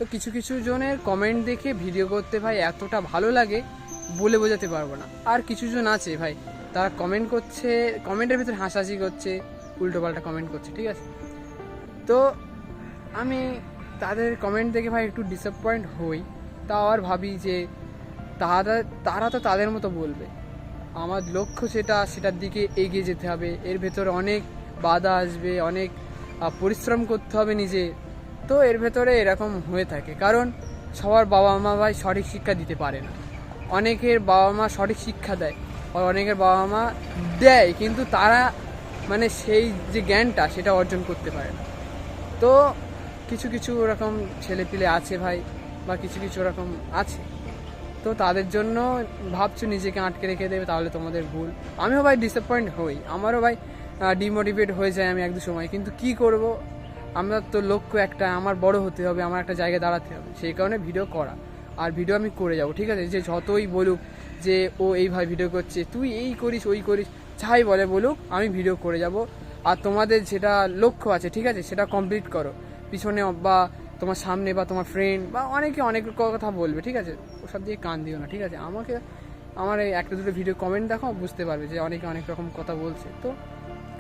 তো কিছু কিছু জনের কমেন্ট দেখে ভিডিও করতে ভাই এতটা ভালো লাগে বলে বোঝাতে পারবো না। আর কিছু জন আছে ভাই তারা কমেন্ট করছে, কমেন্টের ভিতরে হাসাহাসি করছে, উল্টোপাল্টা কমেন্ট করছে, ঠিক আছে। তো আমি তাদের কমেন্ট দেখে ভাই একটু ডিসঅ্যাপয়েন্ট হই। তাও আর ভাবি যে তারা তো তাদের মতো বলবে, আমার লক্ষ্য সেটার দিকে এগিয়ে যেতে হবে। এর ভেতরে অনেক বাধা আসবে, অনেক পরিশ্রম করতে হবে নিজে। তো এর ভেতরে এরকম হয়ে থাকে, কারণ সবার বাবা মা ভাই সঠিক শিক্ষা দিতে পারে না। অনেকের বাবা মা সঠিক শিক্ষা দেয়, আর অনেকের বাবা মা দেয় কিন্তু তারা মানে সেই যে জ্ঞানটা সেটা অর্জন করতে পারে না। তো কিছু কিছু ওরকম ছেলেপিলে আছে ভাই, বা কিছু কিছু ওরকম আছে। তো তাদের জন্য ভাবছো নিজেকে আটকে রেখে দেবে, তাহলে তোমাদের ভুল। আমিও ভাই ডিসঅ্যাপয়েন্ট হই, আমারও ভাই ডিমোটিভেট হয়ে যায় আমি এক দু সময়, কিন্তু কি করব, আমার তো লক্ষ্য একটা, আমার বড় হতে হবে, আমার একটা জায়গায় দাঁড়াতে হবে, সেই কারণে ভিডিও করা। আর ভিডিও আমি করে যাব, ঠিক আছে। যে যতই বলুক যে ও এইভাবে ভিডিও করছে, তুই এই করিস ওই করিস, যাই বলুক, আমি ভিডিও করে যাব। আর তোমাদের যেটা লক্ষ্য আছে, ঠিক আছে, সেটা কমপ্লিট করো। পিছনে বা তোমার সামনে বা তোমার ফ্রেন্ড বা অনেকে অনেক কথা বলবে, ঠিক আছে, ওসব দিয়ে কান দিও না, ঠিক আছে। আমার এই একটা দুটো ভিডিও কমেন্ট দেখো, বুঝতে পারবে যে অনেকে অনেক রকম কথা বলছে। তো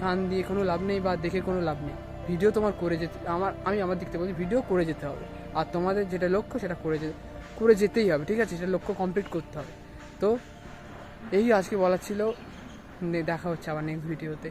কান দিয়ে কোনো লাভ নেই বা দেখে কোনো লাভ নেই। ভিডিও তোমার করে যেতে, আমি আমার দিক থেকে বলছি, ভিডিও করে যেতে হবে। আর তোমাদের যেটা লক্ষ্য সেটা করে যেতেই হবে, ঠিক আছে, সেটা লক্ষ্য কমপ্লিট করতে হবে। তো এই আজকে বলার ছিল। দেখা হচ্ছে আবার নেক্সট ভিডিওতে।